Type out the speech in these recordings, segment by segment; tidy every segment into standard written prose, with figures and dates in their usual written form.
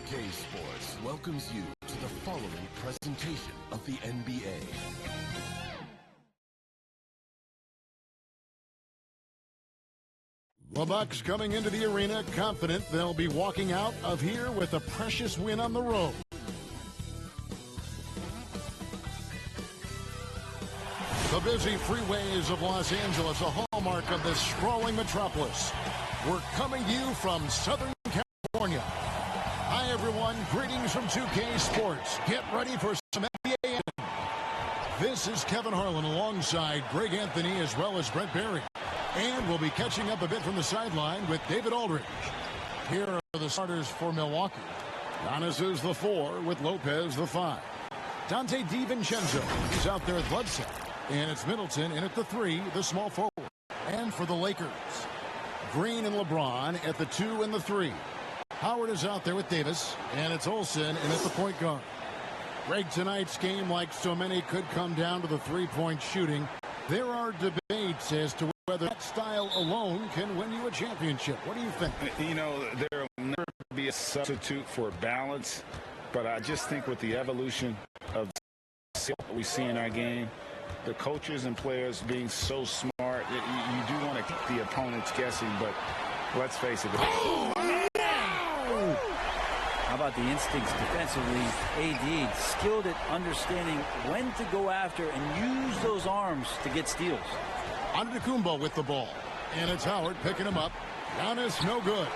2K Sports welcomes you to the following presentation of the NBA. The Bucks coming into the arena confident they'll be walking out of here with a precious win on the road. The busy freeways of Los Angeles, a hallmark of this sprawling metropolis. We're coming to you from Southern California. Hi, everyone. Greetings from 2K Sports. Get ready for some NBA. This is Kevin Harlan alongside Greg Anthony as well as Brent Barry. And we'll be catching up a bit from the sideline with David Aldridge. Here are the starters for Milwaukee. Giannis is the 4 with Lopez the 5. Dante DiVincenzo is out there at Bledsoe. And it's Middleton in at the 3, the small forward. And for the Lakers, Green and LeBron at the 2 and the 3. Howard is out there with Davis, and it's Olsen in at the point guard. Greg, tonight's game, like so many, could come down to the three-point shooting. There are debates as to whether that style alone can win you a championship. What do you think? You know, there will never be a substitute for balance, but I just think with the evolution of what we see in our game, the coaches and players being so smart, you do want to keep the opponents guessing, but let's face it. How about the instincts defensively? AD skilled at understanding when to go after and use those arms to get steals. Antetokounmpo with the ball, and it's Howard picking him up. Giannis no good.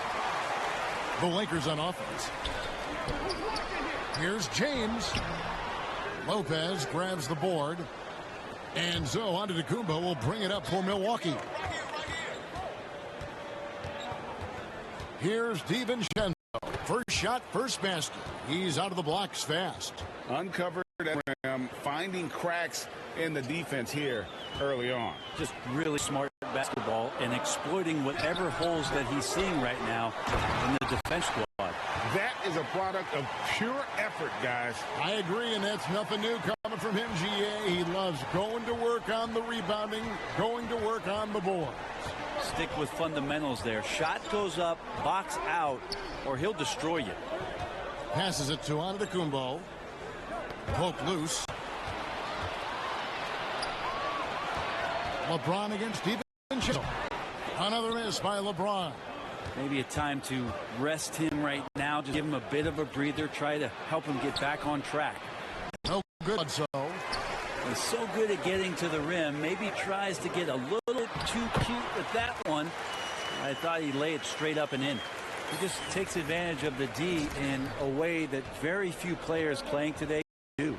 The Lakers on offense. Here's James. Lopez grabs the board. And so Antetokounmpo will bring it up for Milwaukee. Here's DiVincenzo. First shot, first basket. He's out of the blocks fast. Uncovered at rim, finding cracks in the defense here early on. Just really smart basketball and exploiting whatever holes that he's seeing right now in the defense squad. That is a product of pure effort, guys. I agree, and that's nothing new coming from him, GA. He loves going to work on the rebounding, going to work on the boards. Stick with fundamentals there. Shot goes up, box out, or he'll destroy you. Passes it to Antetokounmpo. Poke loose. LeBron against DiVincenzo. Another miss by LeBron. Maybe a time to rest him right now. Just give him a bit of a breather. Try to help him get back on track. No good, so. He's so good at getting to the rim. Maybe tries to get a little too cute with that one. I thought he'd lay it straight up and in. He just takes advantage of the D in a way that very few players playing today do.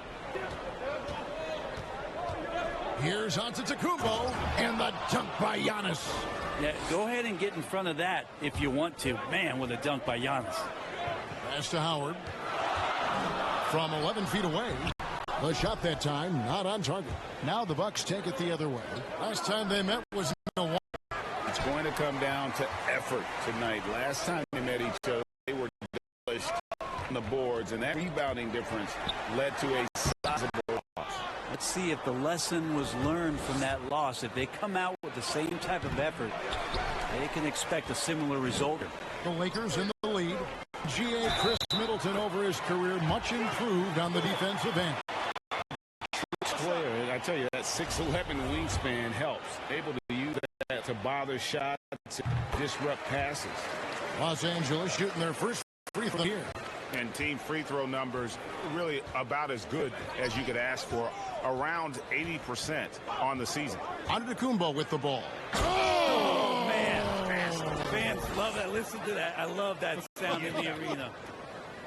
Here's Antetokounmpo and the dunk by Giannis. Yeah, go ahead and get in front of that if you want to. Man, with a dunk by Giannis. Pass to Howard. From 11 feet away. The shot that time not on target. Now the Bucks take it the other way. Last time they met was in Milwaukee. It's going to come down to effort tonight. Last time they met each other, they were demolished on the boards, and that rebounding difference led to a sizable loss. Let's see if the lesson was learned from that loss. If they come out with the same type of effort, they can expect a similar result. The Lakers in the lead. GA Chris Middleton over his career, much improved on the defensive end. Player, I tell you, that 6'11" wingspan helps. Able to use that to bother shots, disrupt passes. Los Angeles shooting their first free throw here. And team free throw numbers really about as good as you could ask for, around 80% on the season. Antetokounmpo with the ball. Oh, man. Fans love that. Listen to that. I love that sound in the arena.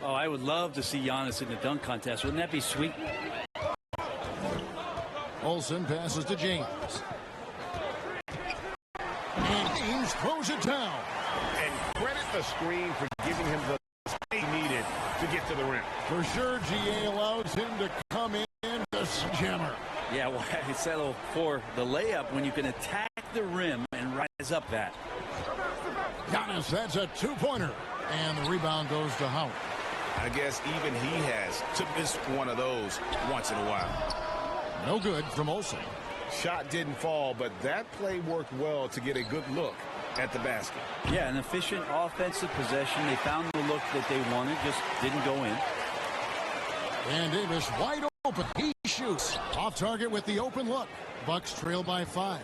Oh, I would love to see Giannis in the dunk contest. Wouldn't that be sweet? Olsen passes to James. And James throws it down. And credit the screen for giving him the space needed to get to the rim. For sure, GA allows him to come in the jammer. Yeah, well, I settle for the layup when you can attack the rim and rise up that. Giannis, that's a two-pointer. And the rebound goes to Howard. I guess even he has to miss one of those once in a while. No good from Olsen. Shot didn't fall, but that play worked well to get a good look at the basket. Yeah, an efficient offensive possession. They found the look that they wanted, just didn't go in. And Davis wide open. He shoots. Off target with the open look. Bucks trail by 5.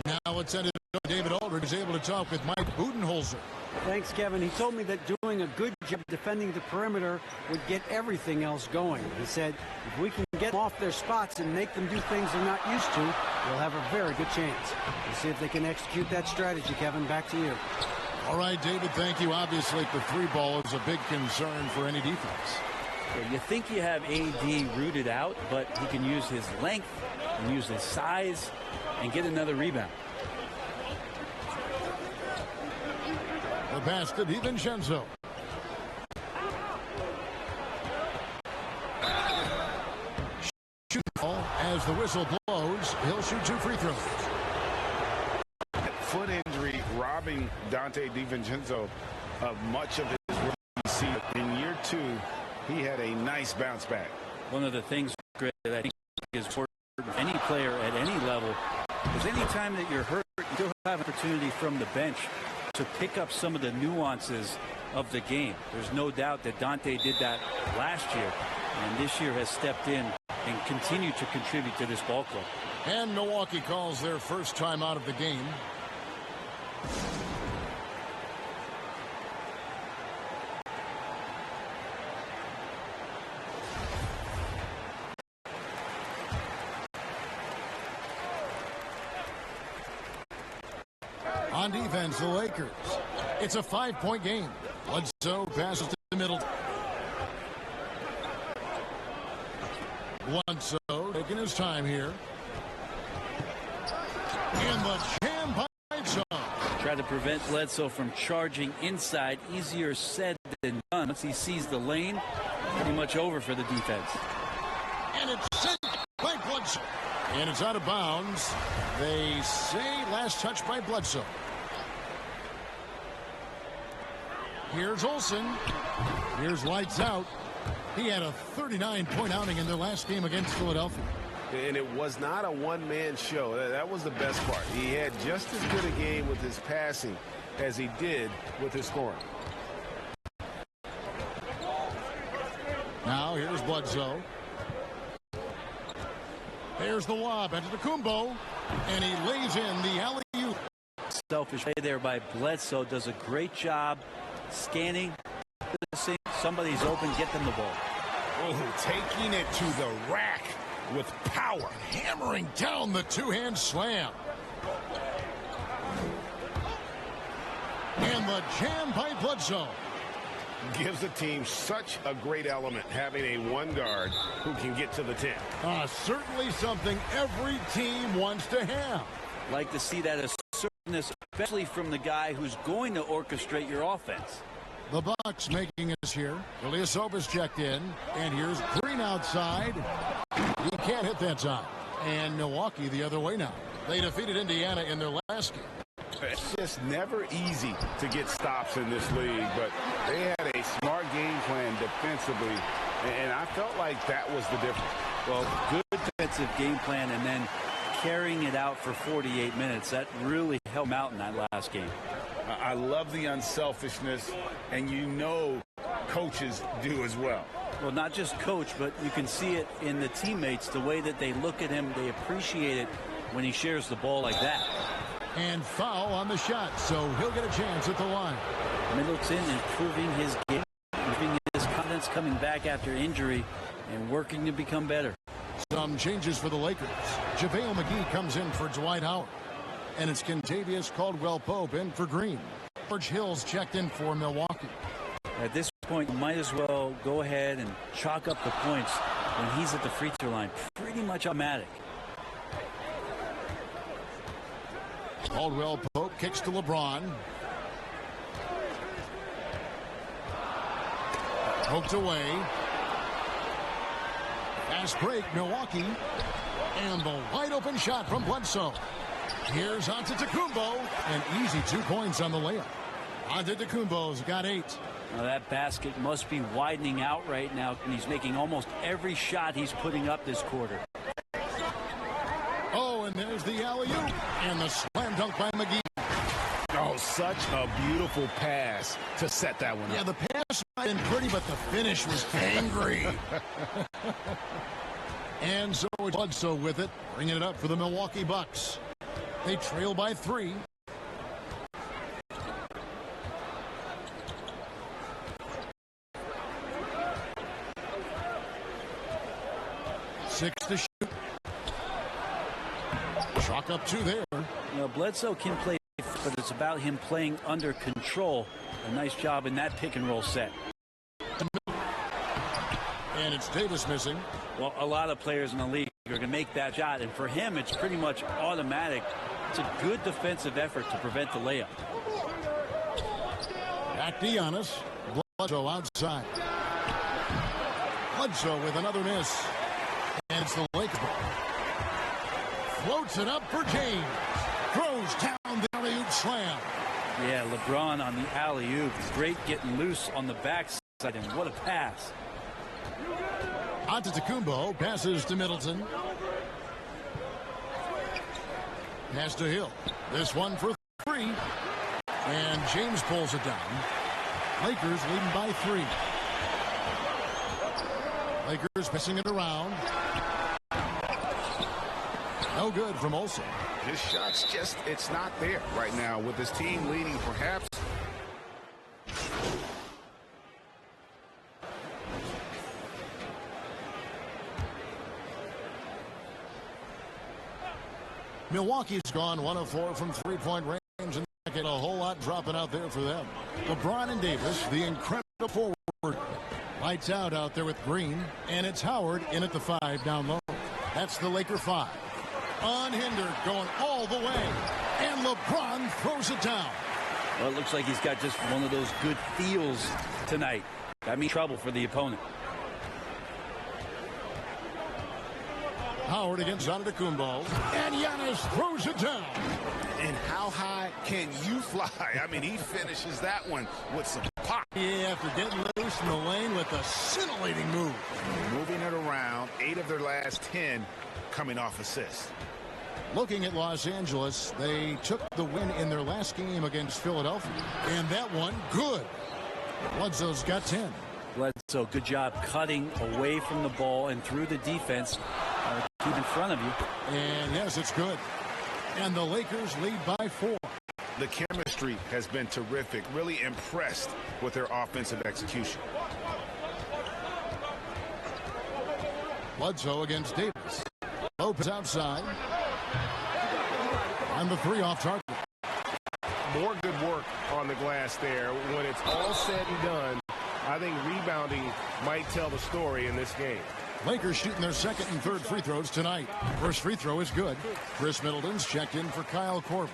Now it's ended. David Aldridge is able to talk with Mike Budenholzer. Thanks, Kevin. He told me that doing a good job defending the perimeter would get everything else going. He said, if we can get them off their spots and make them do things they're not used to, we'll have a very good chance. We'll see if they can execute that strategy, Kevin. Back to you. All right, David, thank you. Obviously, the 3-ball is a big concern for any defense. Yeah, you think you have AD rooted out, but he can use his length and use his size and get another rebound. The pass to DiVincenzo. Shoot ball as the whistle blows. He'll shoot 2 free throws. Foot injury robbing Dante DiVincenzo of much of his rookie season. In year 2, he had a nice bounce back. One of the things, Greg, that I think is important for any player at any level is any time that you're hurt, you still have an opportunity from the bench to pick up some of the nuances of the game. There's no doubt that Dante did that last year, and this year has stepped in and continued to contribute to this ball club. And Milwaukee calls their first time out of the game. On defense, the Lakers. It's a 5-point game. Bledsoe passes to the middle. Bledsoe taking his time here. And the jam by Bledsoe. Try to prevent Bledsoe from charging inside. Easier said than done. Once he sees the lane, pretty much over for the defense. And it's sent by Bledsoe. And it's out of bounds. They say last touch by Bledsoe. Here's Olsen. Here's lights out. He had a 39-point outing in their last game against Philadelphia. And it was not a one-man show. That was the best part. He had just as good a game with his passing as he did with his scoring. Now here's Bledsoe. There's the lob Antetokounmpo, and he lays in the alley-oop. Selfish play there by Bledsoe. Does a great job scanning. Somebody's open, get them the ball. Oh, taking it to the rack with power, hammering down the two-hand slam. And the jam by Bledsoe. Gives the team such a great element having a one guard who can get to the 10. Certainly something every team wants to have. Like to see that assertiveness, especially from the guy who's going to orchestrate your offense. The Bucks making us here. Ilyasovas checked in, and here's Green outside. He can't hit that time. And Milwaukee the other way now. They defeated Indiana in their last game. It's just never easy to get stops in this league, but they had a smart game plan defensively, and I felt like that was the difference. Well, good defensive game plan and then carrying it out for 48 minutes. That really helped them out in that last game. I love the unselfishness, and you know coaches do as well. Well, not just coach, but you can see it in the teammates, the way that they look at him. They appreciate it when he shares the ball like that. And foul on the shot, so he'll get a chance at the line. Middleton improving his game, improving his confidence coming back after injury and working to become better. Some changes for the Lakers. JaVale McGee comes in for Dwight Howard. And it's Kentavious Caldwell-Pope in for Green. George Hill's checked in for Milwaukee. At this point, you might as well go ahead and chalk up the points when he's at the free throw line. Pretty much automatic. Caldwell-Pope kicks to LeBron. Poked away. Fast break, Milwaukee. And the wide open shot from Bledsoe. Here's Antetokounmpo. An easy 2 points on the layup. Antetokounmpo's got 8. Now that basket must be widening out right now, and he's making almost every shot he's putting up this quarter. Oh, and there's the alley-oop. And the slam dunk by McGee. Oh, such a beautiful pass to set that one up. Yeah, the pass might have been pretty, but the finish was angry. And so it's Bledsoe with it, bringing it up for the Milwaukee Bucks. They trail by 3. Six to shoot. Chalk up 2 there. You know, Bledsoe can play, but it's about him playing under control. A nice job in that pick and roll set. And it's Davis missing. Well, a lot of players in the league are going to make that shot, and for him, it's pretty much automatic. It's a good defensive effort to prevent the layup. Back to Giannis. Bledsoe outside. Bledsoe with another miss. And it's the Lakers. Floats it up for James. Throws down the alley-oop slam. Yeah, LeBron on the alley-oop. Great getting loose on the backside, and what a pass. Antetokounmpo passes to Middleton. Pass to Hill. This one for 3. And James pulls it down. Lakers leading by 3. Lakers passing it around. No good from Olsen. His shot's just, it's not there right now with his team leading perhaps. Milwaukee's gone 1 of 4 from 3-point range, and a whole lot dropping out there for them. LeBron and Davis, the incredible forward. Lights out there with Green, and it's Howard in at the 5 down low. That's the Laker 5. Unhindered, going all the way, and LeBron throws it down. Well, it looks like he's got just one of those good feels tonight. That means trouble for the opponent. Howard against Antetokounmpo, and Giannis throws it down. And how high can you fly? I mean, he finishes that one with some pop. Yeah, after getting loose in the lane with a scintillating move. Moving it around, 8 of their last 10 coming off assists. Looking at Los Angeles, they took the win in their last game against Philadelphia, and that one, good. Bledsoe's got 10. Bledsoe, good job cutting away from the ball and through the defense. Keep in front of you. And yes, it's good. And the Lakers lead by 4. The chemistry has been terrific. Really impressed with their offensive execution. Bledsoe against Davis. Lopez outside. And the 3 off target. More good work on the glass there. When it's all said and done, I think rebounding might tell the story in this game. Lakers shooting their 2nd and 3rd free throws tonight. First free throw is good. Chris Middleton's checked in for Kyle Korver.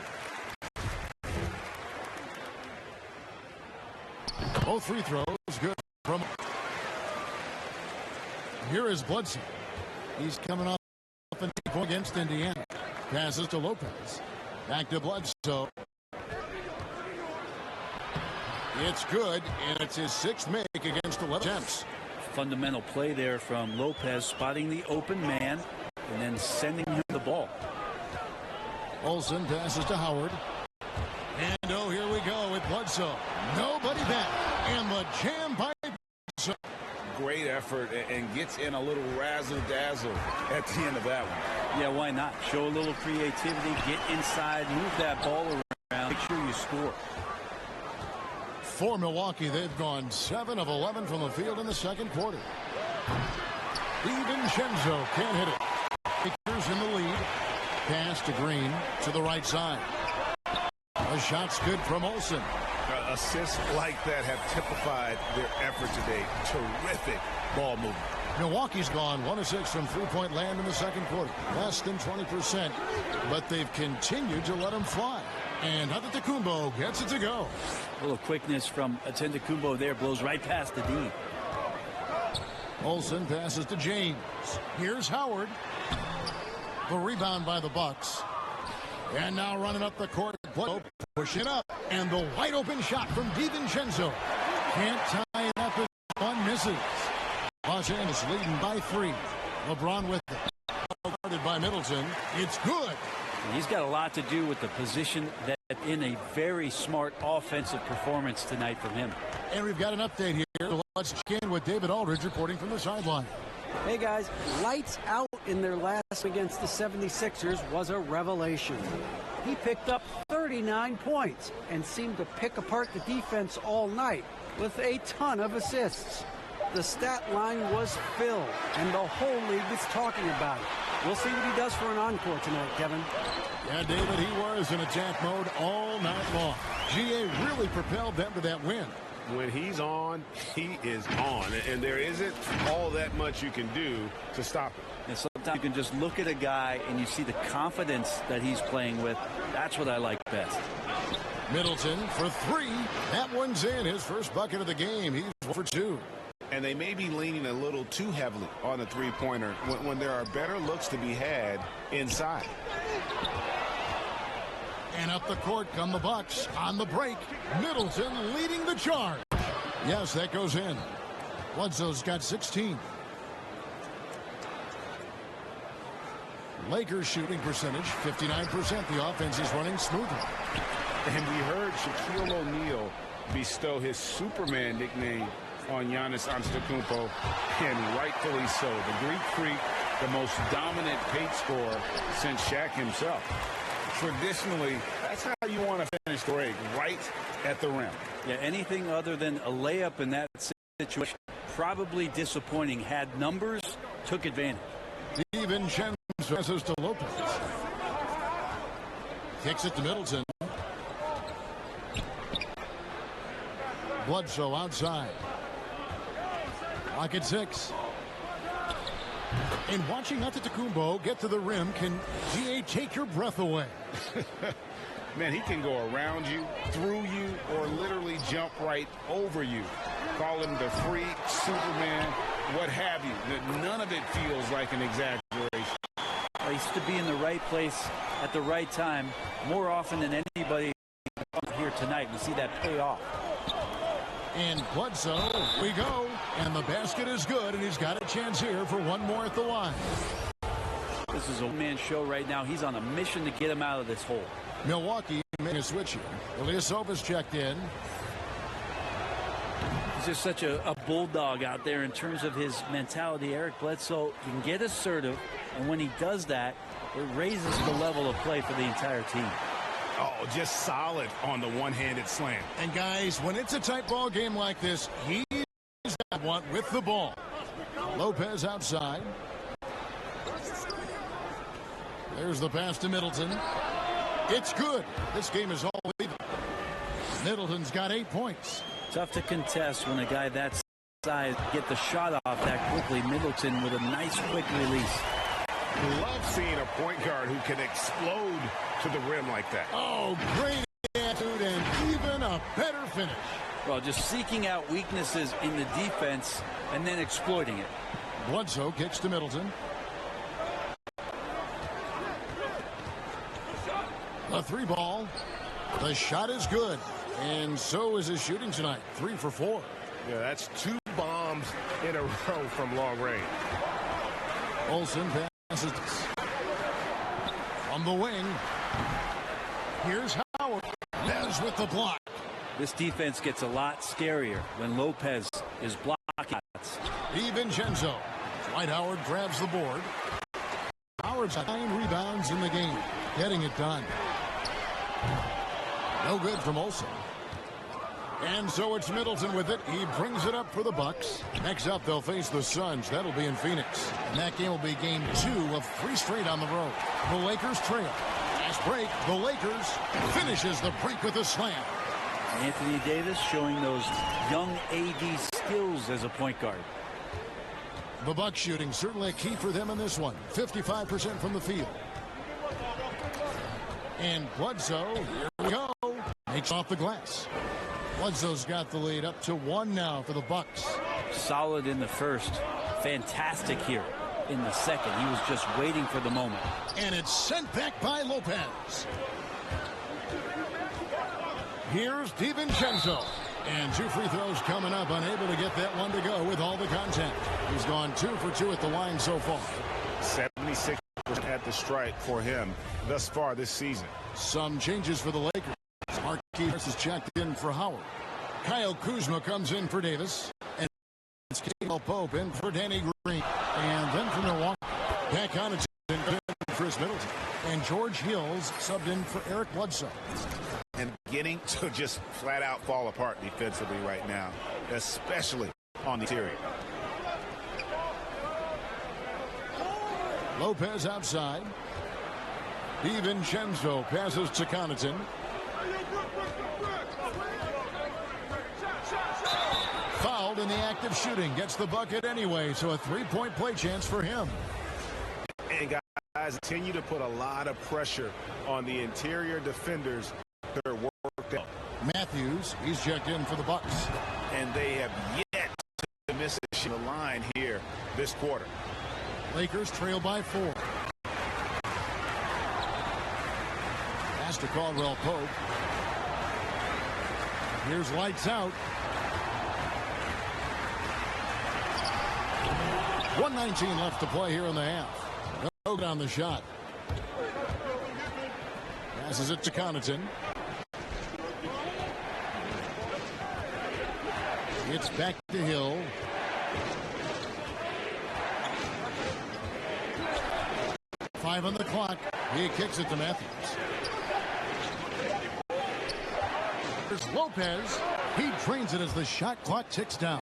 Both free throws good from. Here is Bledsoe. He's coming off an 8-point against Indiana. Passes to Lopez. Back to Bledsoe. It's good, and it's his 6th make against 11 attempts. Fundamental play there from Lopez, spotting the open man and then sending him the ball. Olsen passes to Howard. And oh, here we go with Bledsoe. Nobody back. And the jam by Bledsoe. Great effort and gets in a little razzle-dazzle at the end of that one. Yeah, why not? Show a little creativity, get inside, move that ball around, make sure you score. For Milwaukee, they've gone 7 of 11 from the field in the 2nd quarter. DiVincenzo can't hit it. Lakers in the lead. Pass to Green to the right side. The shot's good from Olsen. Assists like that have typified their effort today. Terrific ball movement. Milwaukee's gone 1 of 6 from 3-point land in the 2nd quarter. Less than 20%. But they've continued to let them fly. And Antetokounmpo gets it to go. A little quickness from Antetokounmpo there, blows right past the D. Olsen passes to James. Here's Howard. The rebound by the Bucks. And now running up the court, pushing it up. And the wide open shot from DiVincenzo. Can't tie it up as one misses. Los Angeles leading by 3. LeBron with it. Guarded by Middleton. It's good. He's got a lot to do with the position that in a very smart offensive performance tonight from him. And we've got an update here. Let's check in with David Aldridge reporting from the sideline. Hey guys, lights out in their last against the 76ers was a revelation. He picked up 39 points and seemed to pick apart the defense all night with a ton of assists. The stat line was filled, and the whole league is talking about it. We'll see what he does for an encore tonight, Kevin. Yeah, David, he was in attack mode all night long. GA really propelled them to that win. When he's on, he is on. And there isn't all that much you can do to stop him. And sometimes you can just look at a guy and you see the confidence that he's playing with. That's what I like best. Middleton for three. That one's in. His first bucket of the game. He's 1 for 2. And they may be leaning a little too heavily on a three-pointer when there are better looks to be had inside. And up the court come the Bucks on the break. Middleton leading the charge. Yes, that goes in. Bledsoe's got 16. Lakers shooting percentage 59%. The offense is running smoothly. And we heard Shaquille O'Neal bestow his Superman nickname on Giannis Antetokounmpo, and rightfully so. The Greek Freak, the most dominant paint scorer since Shaq himself. Traditionally, that's how you want to finish the break, right at the rim. Yeah, anything other than a layup in that situation, probably disappointing. Had numbers, took advantage. Even Chen passes to Lopez. Kicks it to Middleton. Bledsoe outside. Lock at 6. And watching Antetokounmpo get to the rim can GA take your breath away. Man, he can go around you, through you, or literally jump right over you. Call him the freak, Superman, what have you. None of it feels like an exaggeration. He's to be in the right place at the right time more often than anybody here tonight. We see that pay off. And Bledsoe, we go. And the basket is good, and he's got a chance here for one more at the line. This is a one-man show right now. He's on a mission to get him out of this hole. Milwaukee making a switch here. Ilyasova's checked in. He's just such a bulldog out there in terms of his mentality. Eric Bledsoe can get assertive, and when he does that, it raises the level of play for the entire team. Oh, just solid on the one-handed slam. And guys, when it's a tight ball game like this, he's that one with the ball. Lopez outside. There's the pass to Middleton. It's good. This game is all even. Middleton's got 8 points. Tough to contest when a guy that size get the shot off that quickly. Middleton with a nice quick release. Love seeing a point guard who can explode to the rim like that. Oh, great attitude and even a better finish. Well, just seeking out weaknesses in the defense and then exploiting it. Bledsoe kicks to Middleton. The 3 ball. The shot is good. And so is his shooting tonight. 3 for 4. Yeah, that's 2 bombs in a row from long range. Olsen passes from the wing. Here's Howard. Nez with the block. This defense gets a lot scarier when Lopez is blocking. DiVincenzo. Dwight Howard grabs the board. Howard's got 9 rebounds in the game. Getting it done. No good from Olsen. And so it's Middleton with it. He brings it up for the Bucks. Next up, they'll face the Suns. That'll be in Phoenix. And that game will be game 2 of 3 straight on the road. The Lakers trail. Last break, the Lakers finishes the break with a slam. Anthony Davis showing those young AD skills as a point guard. The Bucks shooting certainly a key for them in this one. 55% from the field. And Bledsoe, here we go. Makes off the glass. Bledsoe's got the lead up to 1 now for the Bucks. Solid in the first. Fantastic here in the second. He was just waiting for the moment. And it's sent back by Lopez. Here's DiVincenzo. And 2 free throws coming up. Unable to get that one to go with all the contact. He's gone 2 for 2 at the line so far. 76% at the stripe for him thus far this season. Some changes for the Lakers. Marquis is checked in for Howard. Kyle Kuzma comes in for Davis. And it's Caldwell Pope in for Danny Green. And then for Milwaukee, back on it's in for Chris Middleton. And George Hills subbed in for Eric Bledsoe. And beginning to just flat out fall apart defensively right now, especially on the interior. Lopez outside. DiVincenzo passes to Connaughton. Fouled in the act of shooting. Gets the bucket anyway, so a three-point play chance for him. And guys continue to put a lot of pressure on the interior defenders. They're worked out. Matthews, he's checked in for the Bucks. And they have yet to miss the line here this quarter. Lakers trail by 4. Pass to Caldwell Pope. Here's lights out. 1:19 left to play here in the half. No down the shot. Passes it to Connaughton. It's back to Hill. Five on the clock. He kicks it to Matthews. There's Lopez. He drains it as the shot clock ticks down.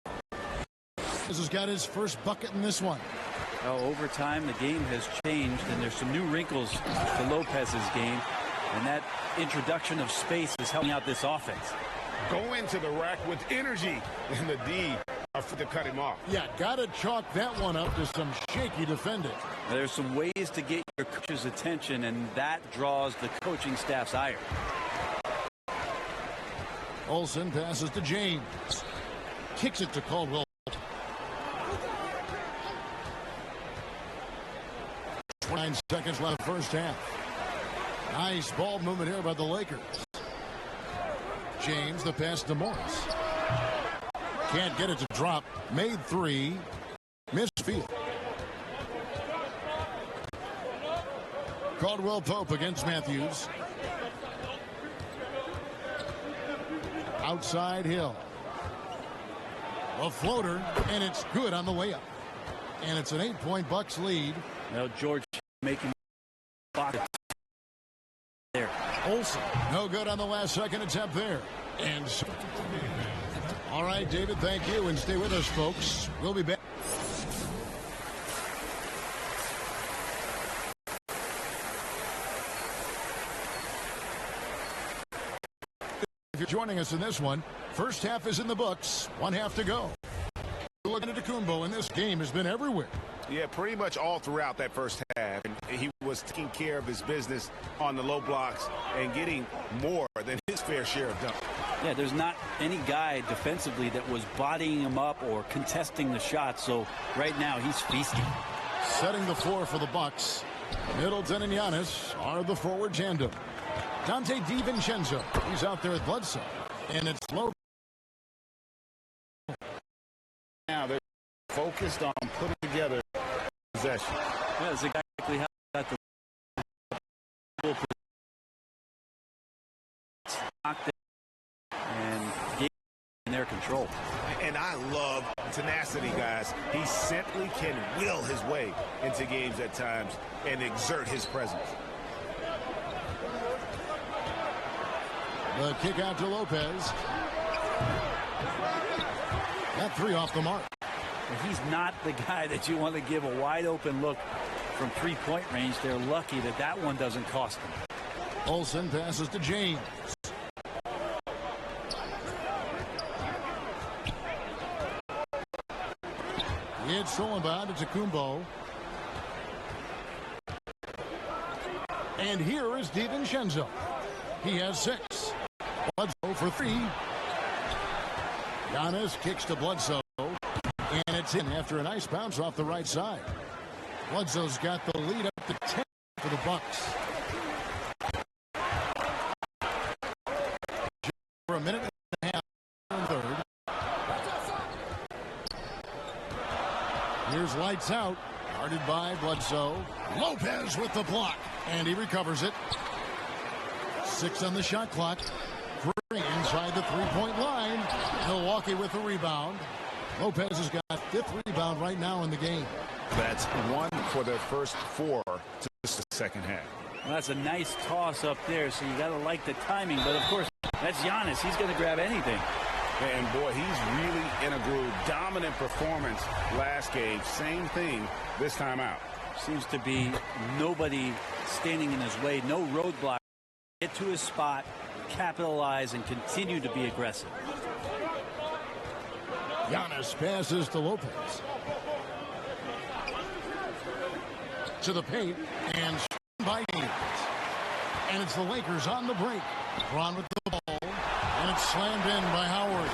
This has got his first bucket in this one. Well, over time, the game has changed, and there's some new wrinkles to Lopez's game, and that introduction of space is helping out this offense. Go into the rack with energy, and the D to cut him off. Yeah, got to chalk that one up to some shaky defending. There's some ways to get your coach's attention, and that draws the coaching staff's ire. Olsen passes to James. Kicks it to Caldwell. 9 seconds left first half. Nice ball movement here by the Lakers. James, the pass to Morris. Can't get it to drop. Made 3. Missed field. Caldwell Pope against Matthews. Outside Hill. A floater, and it's good on the way up. And it's an 8-point Bucks lead. Well, George making there. Olsen, no good on the last second attempt there. And so, all right, David, thank you, and stay with us, folks. We'll be back. If you're joining us in this one, first half is in the books. 1 half to go. Looking at Kumbo, and this game has been everywhere. Yeah, pretty much all throughout that first half. And he was taking care of his business on the low blocks and getting more than his fair share of dunks. Yeah, there's not any guy defensively that was bodying him up or contesting the shot. So right now he's feasting. Setting the floor for the Bucks. Middleton and Giannis are the forward tandem. Dante DiVincenzo, he's out there at Bledsoe. And it's low. Now they're focused on putting together possession. Yeah, that's exactly how that and game in their control. And I love tenacity, guys. He simply can will his way into games at times and exert his presence. The kick out to Lopez. That 3 off the mark. He's not the guy that you want to give a wide open look from 3-point range. They're lucky that that one doesn't cost them. Olsen passes to James. It's Solomon to Kumbo. And here is DiVincenzo. He has 6. Bledsoe for 3. Giannis kicks to Bledsoe. And it's in after a nice bounce off the right side. Bledsoe's got the lead up to 10 for the Bucks. For a minute and a half in third. Here's lights out. Guarded by Bledsoe. Lopez with the block. And he recovers it. 6 on the shot clock. inside the three-point line. Milwaukee with the rebound. Lopez has got 5th rebound right now in the game. That's 1 for their first 4 to the second half. Well, that's a nice toss up there, so you got to like the timing. But, of course, that's Giannis. He's going to grab anything. And, boy, he's really in a groove. Dominant performance last game. Same thing this time out. Seems to be nobody standing in his way. No roadblock. Get to his spot, capitalize, and continue to be aggressive. Giannis passes to Lopez. To the paint, and by Davis. And it's the Lakers on the break. Braun with the ball, and it's slammed in by Howard.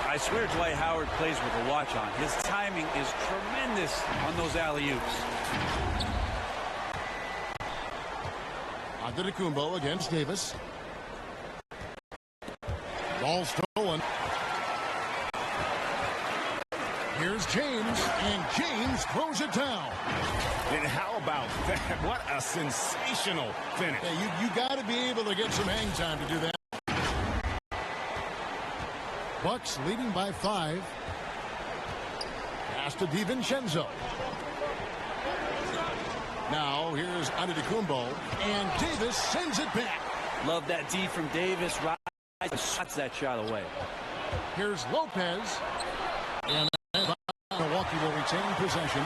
I swear Dwight Howard plays with a watch on. His timing is tremendous on those alley-oops. Antetokounmpo against Davis. Ball stolen. Here's James, and James throws it down. And how about that? What a sensational finish. Yeah, you got to be able to get some hang time to do that. Bucks leading by 5. Pass to DiVincenzo. Now here's Antetokounmpo, and Davis sends it back. Love that D from Davis. Shots that shot away. Here's Lopez, and Milwaukee will retain possession.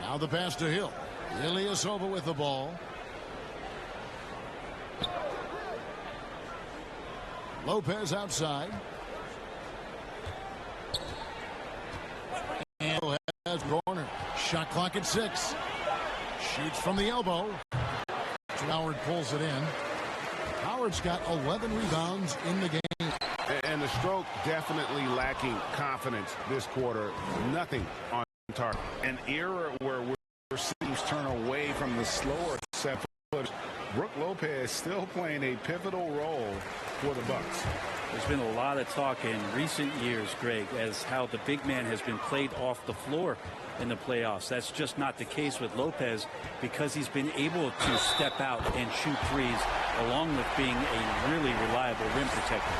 Now the pass to Hill. Ilyasova with the ball. Lopez outside. And has corner. Shot clock at 6. Shoots from the elbow. Howard pulls it in. Howard's got 11 rebounds in the game. And the stroke definitely lacking confidence this quarter. Nothing on target. An era where we're seeing turn away from the slower set foot. Brook Lopez still playing a pivotal role for the Bucks. There's been a lot of talk in recent years, Greg, as how the big man has been played off the floor in the playoffs. That's just not the case with Lopez because he's been able to step out and shoot threes along with being a really reliable rim protector.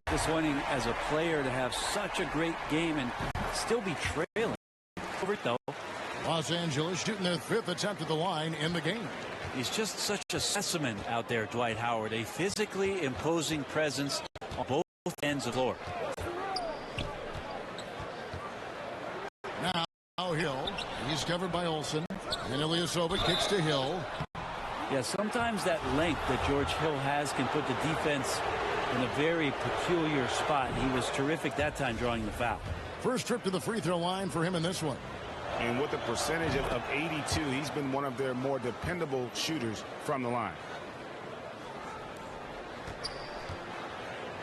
Disappointing as a player to have such a great game and still be trailing. Over it though. Los Angeles shooting their 5th attempt at the line in the game. He's just such a specimen out there, Dwight Howard. A physically imposing presence on both ends of the floor. Now Hill. He's covered by Olsen. And Ilyasova kicks to Hill. Yeah, sometimes that length that George Hill has can put the defense in a very peculiar spot. He was terrific that time drawing the foul. First trip to the free throw line for him in this one. And with a percentage of 82, he's been one of their more dependable shooters from the line.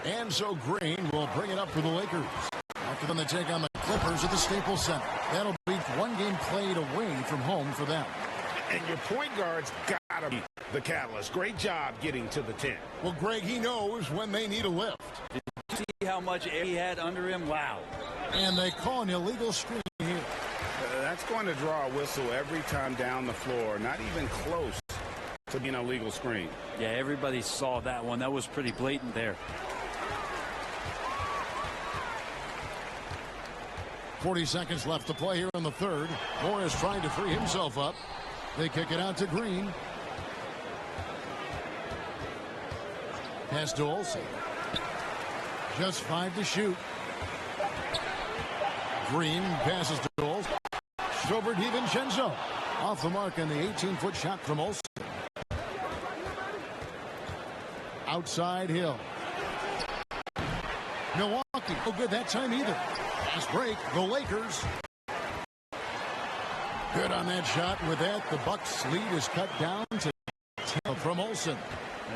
And so Green will bring it up for the Lakers. After them, they take on the Clippers at the Staples Center. That'll be one game played away from home for them. And your point guard's got to be the catalyst. Great job getting to the 10. Well, Greg, he knows when they need a lift. Did you see how much air he had under him? Wow. And they call an illegal screen here. That's going to draw a whistle every time down the floor. Not even close to being a legal screen. Yeah, everybody saw that one. That was pretty blatant there. 40 seconds left to play here in the third. Morris trying to free himself up. They kick it out to Green. Pass to Olsen. Just 5 to shoot. Green passes to Olsen. Over DiVincenzo. Off the mark on the 18-foot shot from Olsen. Outside Hill. Milwaukee. No good that time either. Fast break. The Lakers. Good on that shot. With that, the Bucks lead is cut down to 10 from Olsen.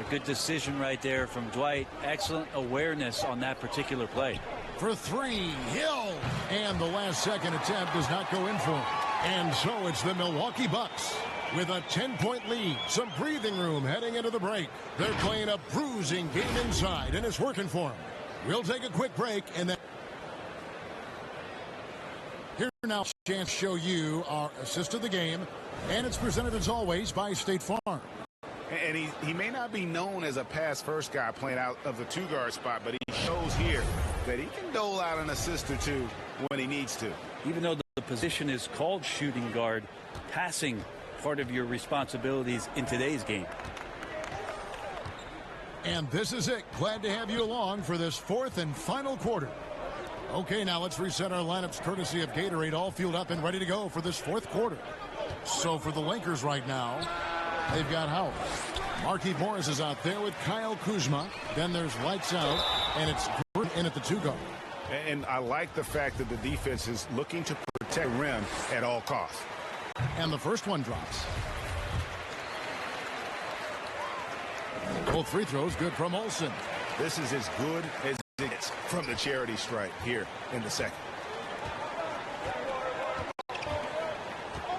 A good decision right there from Dwight. Excellent awareness on that particular play. For 3, Hill. And the last second attempt does not go in for him. And so it's the Milwaukee Bucks with a 10-point lead. Some breathing room heading into the break. They're playing a bruising game inside, and it's working for them. We'll take a quick break, and then here now a chance to show you our assist of the game, and it's presented as always by State Farm. And he may not be known as a pass-first guy playing out of the two-guard spot, but he shows here that he can dole out an assist or two when he needs to. Even though the position is called shooting guard, passing part of your responsibilities in today's game. And this is it. Glad to have you along for this fourth and final quarter. Okay, now let's reset our lineups courtesy of Gatorade, all fueled up and ready to go for this fourth quarter. So for the Lakers right now, they've got Howard. Markieff Morris is out there with Kyle Kuzma. Then there's lights out, and it's in at the two-guard. And I like the fact that the defense is looking to protect rim at all costs. And the first one drops. Both free throws good from Olsen. This is as good as it gets from the charity stripe here in the second.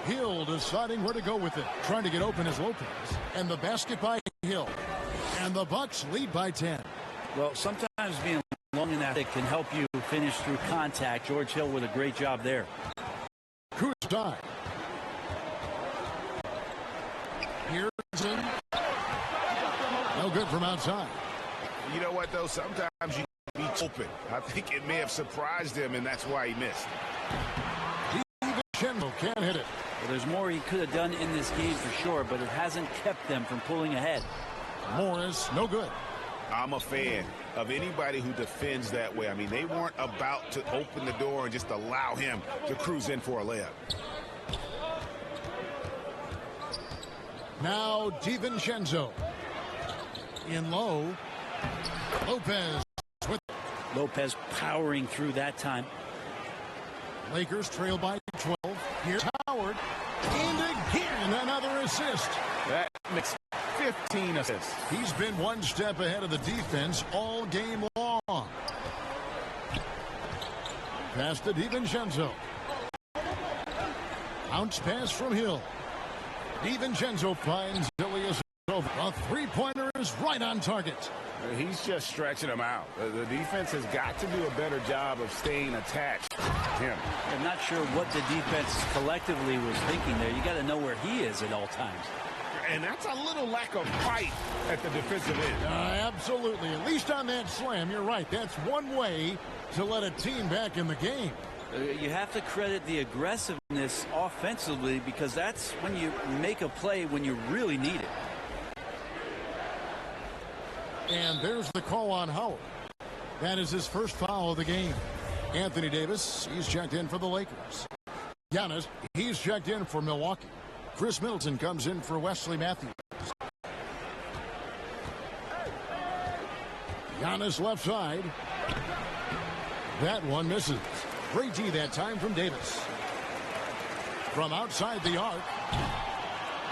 Hill deciding where to go with it. Trying to get open is Lopez. And the basket by Hill. And the Bucks lead by 10. Well, sometimes being long and athletic can help you finish through contact. George Hill with a great job there. Kuzma. Here's in. No good from outside. You know what, though? Sometimes you be open. I think it may have surprised him, and that's why he missed. DiVincenzo can't hit it. Well, there's more he could have done in this game for sure, but it hasn't kept them from pulling ahead. Morris, no good. I'm a fan of anybody who defends that way. I mean, they weren't about to open the door and just allow him to cruise in for a layup. Now DiVincenzo. In low. Lopez. Lopez powering through that time. Lakers trail by 12. Here's Howard. And again, another assist. That makes 15 assists. He's been one step ahead of the defense all game long. Pass to DiVincenzo. Bounce pass from Hill. DiVincenzo finds Ilias over. A three-pointer is right on target. He's just stretching him out. The defense has got to do a better job of staying attached to him. I'm not sure what the defense collectively was thinking there. You got to know where he is at all times. And that's a little lack of fight at the defensive end. Absolutely. At least on that slam, you're right. That's one way to let a team back in the game. You have to credit the aggressiveness offensively because that's when you make a play when you really need it. And there's the call on Howard. That is his first foul of the game. Anthony Davis, he's checked in for the Lakers. Giannis, he's checked in for Milwaukee. Chris Middleton comes in for Wesley Matthews. Giannis left side. That one misses. Great D that time from Davis. From outside the arc,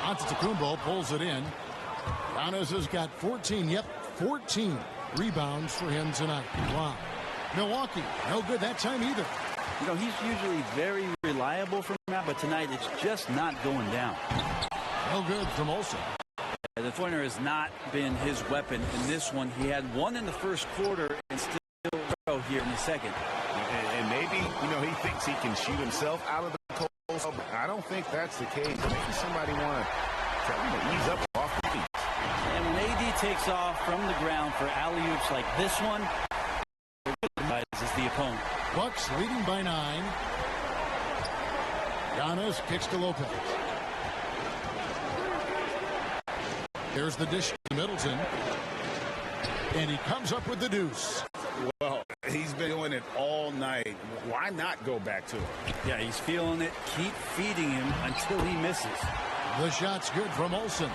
Antetokounmpo pulls it in. Giannis has got 14, 14 rebounds for him tonight. Wow. Milwaukee, no good that time either. You know, he's usually very reliable from that, but tonight it's just not going down. No good from Olsen. The pointer has not been his weapon in this one. He had one in the first quarter and still throw here in the second. And maybe, you know, he thinks he can shoot himself out of the cold. I don't think that's the case. Maybe somebody want to tell him to ease up off the feet. And when AD takes off from the ground for alley-oops like this one, is the opponent. Bucks leading by 9. Giannis kicks to Lopez. There's the dish to Middleton. And he comes up with the deuce. Well, he's been doing it all night. Why not go back to it? Yeah, he's feeling it. Keep feeding him until he misses. The shot's good from Olsen.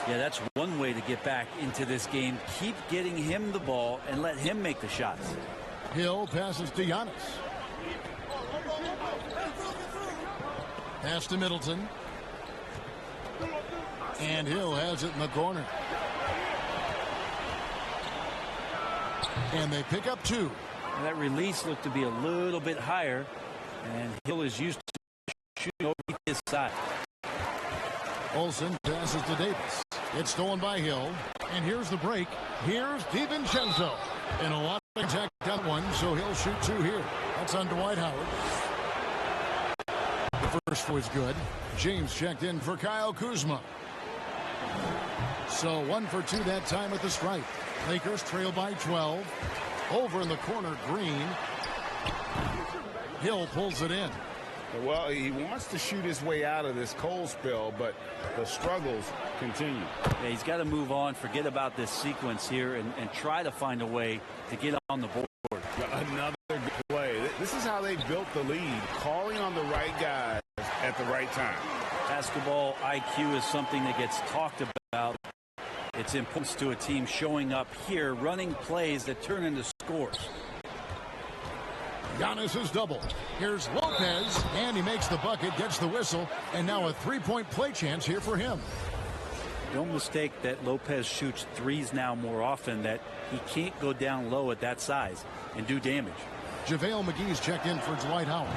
Yeah, that's one way to get back into this game. Keep getting him the ball and let him make the shots. Hill passes to Giannis. Pass to Middleton. And Hill has it in the corner. And they pick up 2. And that release looked to be a little bit higher. And Hill is used to shooting over his side. Olsen passes to Davis. It's stolen by Hill. And here's the break. Here's DiVincenzo. And a lot Attack that one, so he'll shoot 2 here. That's on Dwight Howard. The first was good. James checked in for Kyle Kuzma. So 1 for 2 that time at the stripe. Lakers trail by 12. Over in the corner, Green. Hill pulls it in. Well, he wants to shoot his way out of this cold spell, but the struggles continue. Yeah, he's got to move on, forget about this sequence here, and try to find a way to get on the board. Another good play. This is how they built the lead, calling on the right guys at the right time. Basketball IQ is something that gets talked about. It's important to a team showing up here, running plays that turn into scores. Giannis is double. Here's Lopez, and he makes the bucket, gets the whistle, and now a 3-point play chance here for him. Don't mistake that Lopez shoots threes now more often, that he can't go down low at that size and do damage. JaVale McGee's checked in for Dwight Howard.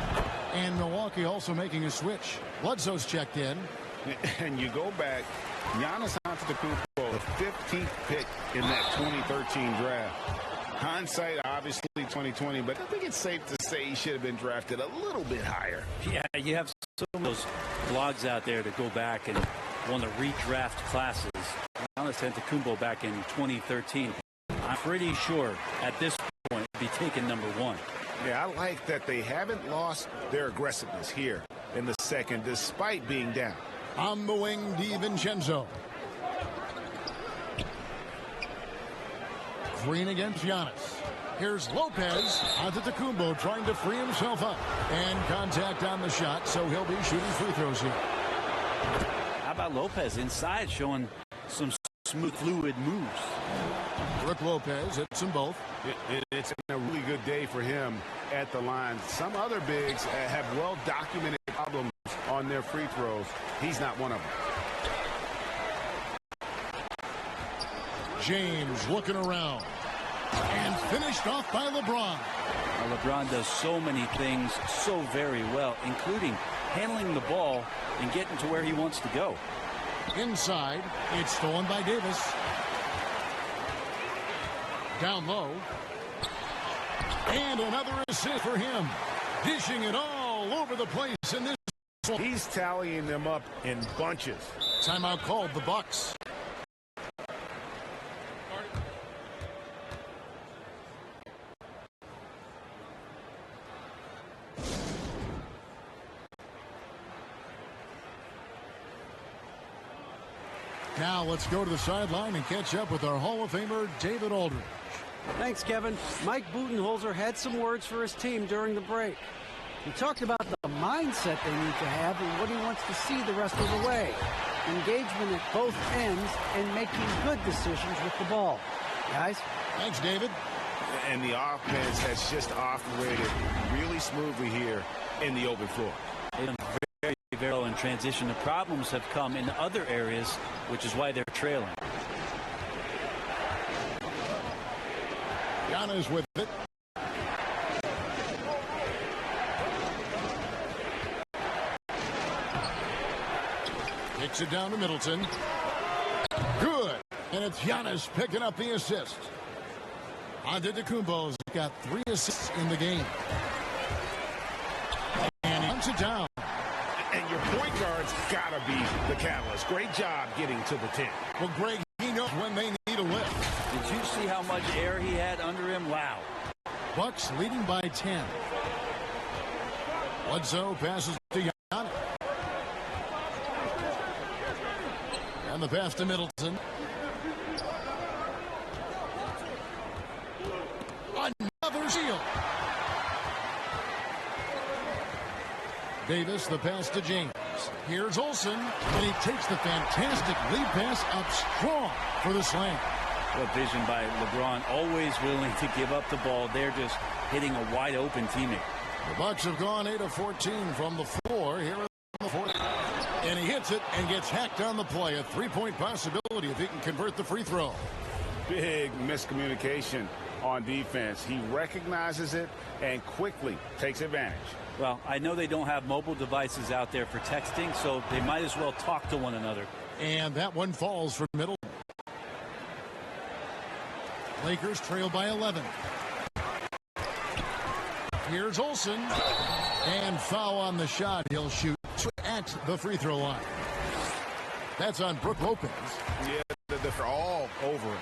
And Milwaukee also making a switch. Bledsoe's checked in. And you go back, Giannis Antetokounmpo, the 15th pick in that 2013 draft. Hindsight, obviously 2020, but I think it's safe to say he should have been drafted a little bit higher. Yeah, you have some of those blogs out there to go back and want to redraft classes. Giannis Antetokounmpo back in 2013. I'm pretty sure at this point he'd be taken number 1. Yeah, I like that they haven't lost their aggressiveness here in the second, despite being down. On the wing, DiVincenzo. Green against Giannis. Here's Lopez. Antetokounmpo trying to free himself up. And contact on the shot, so he'll be shooting free throws here. How about Lopez inside, showing some smooth, fluid moves? Brook Lopez hits them both. It's a really good day for him at the line. Some other bigs have well-documented problems on their free throws. He's not one of them. James looking around. And finished off by LeBron. Now, LeBron does so many things so very well, including handling the ball and getting to where he wants to go. Inside, it's stolen by Davis. Down low. And another assist for him. Dishing it all over the place in this one. He's tallying them up in bunches. Timeout called, the Bucks. Now let's go to the sideline and catch up with our Hall of Famer, David Aldridge. Thanks, Kevin. Mike Budenholzer had some words for his team during the break. He talked about the mindset they need to have and what he wants to see the rest of the way. Engagement at both ends and making good decisions with the ball. Guys? Thanks, David. And the offense has just operated really smoothly here in the open floor. Very well in transition. The problems have come in other areas, which is why they're trailing. Giannis with it. Kicks it down to Middleton. Good. And it's Giannis picking up the assist. Antetokounmpo's got 3 assists in the game. And he hunts it down. And your point guard's got to be the catalyst. Great job getting to the 10. Well, Greg, he knows when they need a lift. Did you see how much air he had under him? Wow. Bucks leading by 10. Bledsoe passes to Giannis. And the pass to Middleton. Another steal. Davis, the pass to James. Here's Olsen, and he takes the fantastic lead pass up strong for the slam. What vision by LeBron, always willing to give up the ball. They're just hitting a wide open teammate. The Bucks have gone 8 of 14 from the floor here in the fourth. And he hits it and gets hacked on the play. A 3-point possibility if he can convert the free throw. Big miscommunication on defense. He recognizes it and quickly takes advantage. Well, I know they don't have mobile devices out there for texting, so they might as well talk to one another. And that one falls for Middleton. Lakers trail by 11. Here's Olsen. And foul on the shot. He'll shoot at the free throw line. That's on Brook Lopez. Yeah, they're all over it.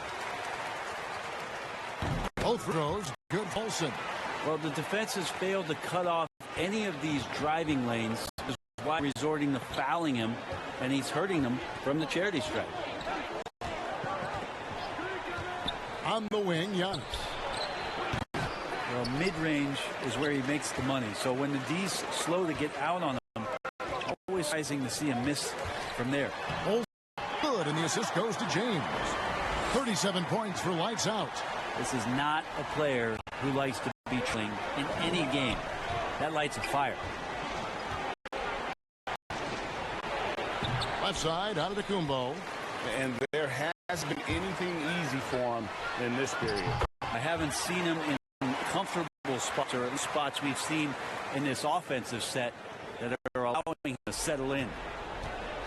Both throws, good for Olsen. Well, the defense has failed to cut off any of these driving lanes. That's why resorting to fouling him, and he's hurting them from the charity stripe. On the wing, Giannis. Well, mid-range is where he makes the money. So when the D's slow to get out on him, always surprising to see him miss from there. Olsen good, and the assist goes to James. 37 points for lights out. This is not a player who likes to be trailing in any game. That lights a fire. Left side, out of the Kumbo. And there hasn't been anything easy for him in this period. I haven't seen him in comfortable spots, or at least spots we've seen in this offensive set that are allowing him to settle in.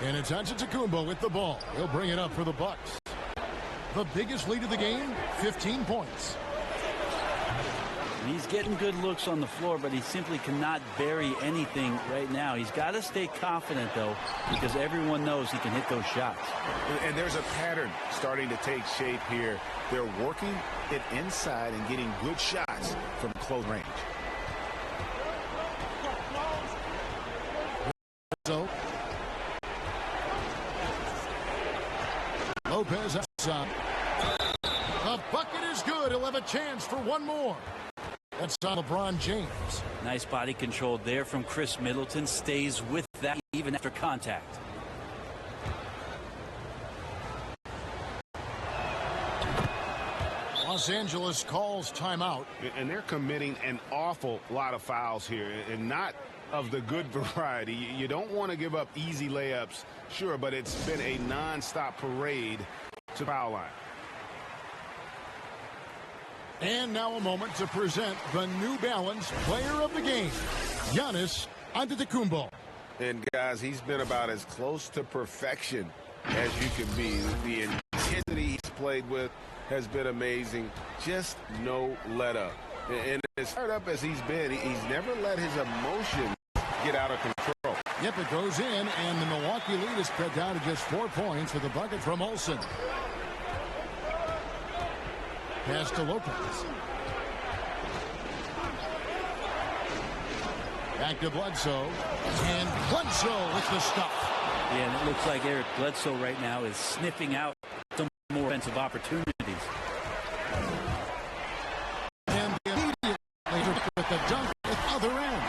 And it's Antetokounmpo with the ball. He'll bring it up for the Bucks. The biggest lead of the game, 15 points. He's getting good looks on the floor, but he simply cannot bury anything right now. He's got to stay confident, though, because everyone knows he can hit those shots. And there's a pattern starting to take shape here. They're working it inside and getting good shots from close range. So Lopez outside. The bucket is good. He'll have a chance for one more. That's on LeBron James. Nice body control there from Chris Middleton. Stays with that even after contact. Los Angeles calls timeout. And they're committing an awful lot of fouls here, and not of the good variety. You don't want to give up easy layups, sure, but it's been a non-stop parade to foul line. And now a moment to present the New Balance Player of the Game, Giannis Antetokounmpo. And guys, he's been about as close to perfection as you can be. The intensity he's played with has been amazing. Just no let up. And as fired up as he's been, he's never let his emotions get out of control. Yep, it goes in, and the Milwaukee lead is cut down to just 4 points with the bucket from Olsen. Pass to Lopez. Back to Bledsoe. And Bledsoe with the stop. Yeah, and it looks like Eric Bledsoe right now is sniffing out some more offensive opportunities. And immediately with the dunk at the other end.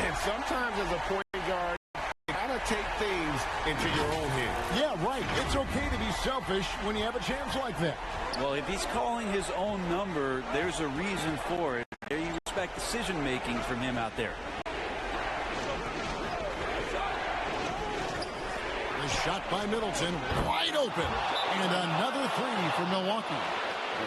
And sometimes as a point guard, you gotta take things into your own hands. Yeah, right. It's okay to be selfish when you have a chance like that. Well, if he's calling his own number, there's a reason for it. There you respect decision-making from him out there. The shot by Middleton, wide open. And another three for Milwaukee.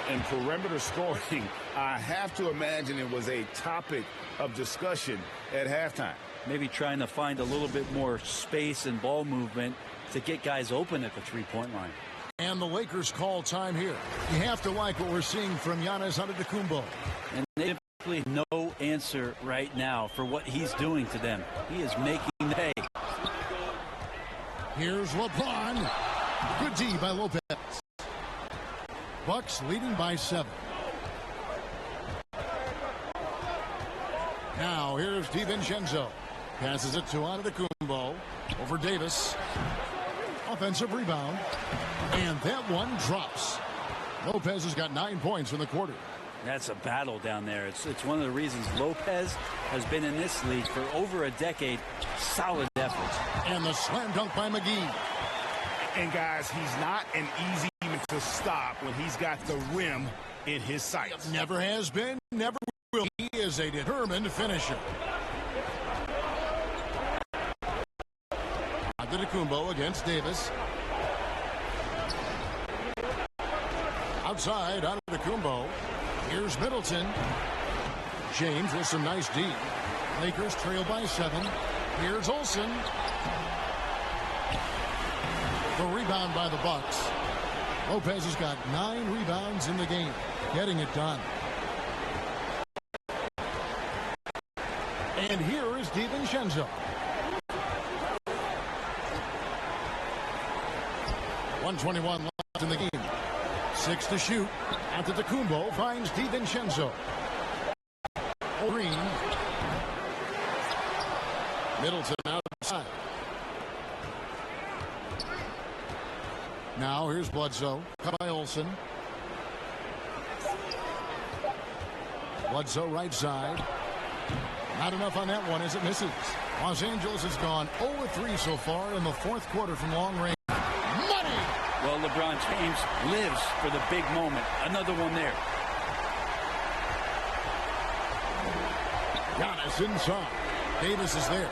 And perimeter scoring, I have to imagine it was a topic of discussion at halftime. Maybe trying to find a little bit more space and ball movement to get guys open at the three-point line. And the Lakers call time here. You have to like what we're seeing from Giannis Antetokounmpo. And they simply no answer right now for what he's doing to them. He is making the pay. Here's LeBron. Good D by Lopez. Bucks leading by 7. Now here's DiVincenzo. Passes it to Antetokounmpo. Over Davis. Offensive rebound. And that one drops. Lopez has got 9 points in the quarter. That's a battle down there. It's one of the reasons Lopez has been in this league for over a decade. Solid efforts. And the slam dunk by McGee. And guys, he's not an easy man to stop when he's got the rim in his sights. Never has been, never will. He is a determined finisher. Antetokounmpo against Davis. Outside, Antetokounmpo. Here's Middleton. James with some nice D. Lakers trail by 7. Here's Olsen. The rebound by the Bucks. Lopez has got 9 rebounds in the game. Getting it done. And here is DiVincenzo. 1:21 left in the game. 6 to shoot. Antetokounmpo finds DiVincenzo. Green. Middleton outside. Now here's Bledsoe. Cut by Olsen. Bledsoe right side. Not enough on that one as it misses. Los Angeles has gone 0-3 so far in the fourth quarter from long range. Money! Well, LeBron James lives for the big moment. Another one there. Giannis inside. Davis is there.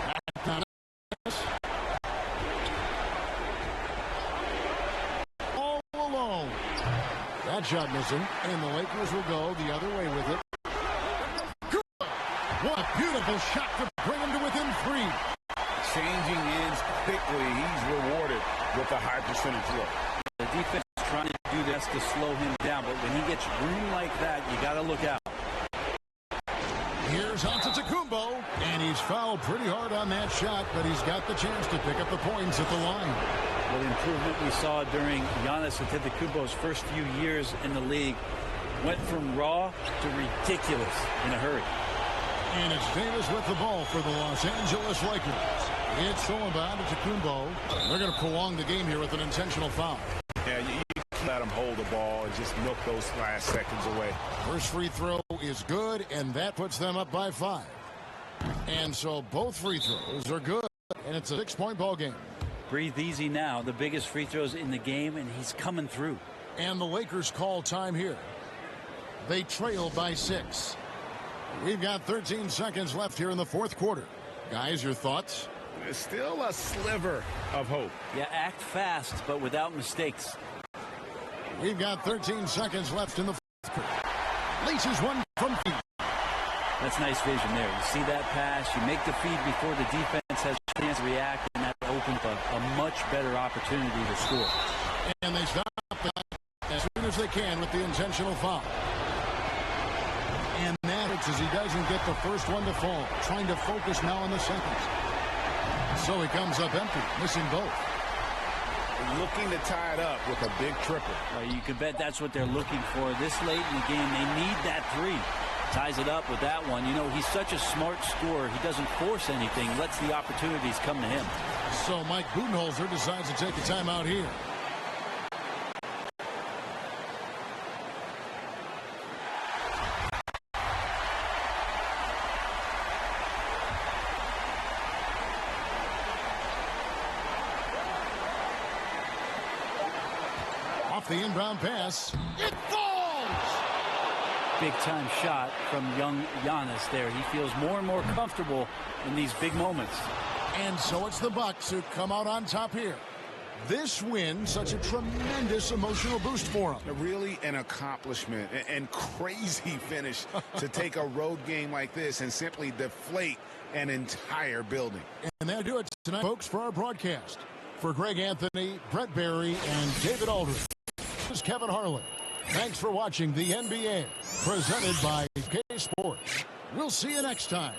Back down. All alone. That shot missing, and the Lakers will go the other way with it. What a beautiful shot to bring him to within 3. Changing ends quickly. He's rewarded with a high percentage look. The defense is trying to do this to slow him down, but when he gets room like that, you got to look out. Here's Antetokounmpo, and he's fouled pretty hard on that shot, but he's got the chance to pick up the points at the line. Well, the improvement we saw during Giannis Antetokounmpo's first few years in the league went from raw to ridiculous in a hurry. And it's Davis with the ball for the Los Angeles Lakers. It's all about Antetokounmpo. They're going to prolong the game here with an intentional foul. Yeah, you let him hold the ball and just milk those last seconds away. First free throw is good, and that puts them up by 5. And so both free throws are good, and it's a 6-point ball game. Breathe easy now. The biggest free throws in the game, and he's coming through. And the Lakers call time here. They trail by 6. We've got 13 seconds left here in the fourth quarter. Guys, your thoughts? There's still a sliver of hope. Yeah, act fast, but without mistakes. We've got 13 seconds left in the fourth quarter. Leases one from feet. That's nice vision there. You see that pass, you make the feed before the defense has a chance to react, and that opens a much better opportunity to score. And they stop that as soon as they can with the intentional foul. And that as he doesn't get the first one to fall. Trying to focus now on the seconds. So he comes up empty, missing both. Looking to tie it up with a big triple. You can bet that's what they're looking for this late in the game. They need that 3. Ties it up with that one. You know, he's such a smart scorer. He doesn't force anything, lets the opportunities come to him. So Mike Budenholzer decides to take a timeout here. Off the inbound pass. It falls! Big-time shot from young Giannis there. He feels more and more comfortable in these big moments. And so it's the Bucks who come out on top here. This win, such a tremendous emotional boost for them. Really an accomplishment and crazy finish to take a road game like this and simply deflate an entire building. And that'll do it tonight, folks, for our broadcast. For Greg Anthony, Brett Barry, and David Aldridge, this is Kevin Harlan. Thanks for watching the NBA, presented by K Sports. We'll see you next time.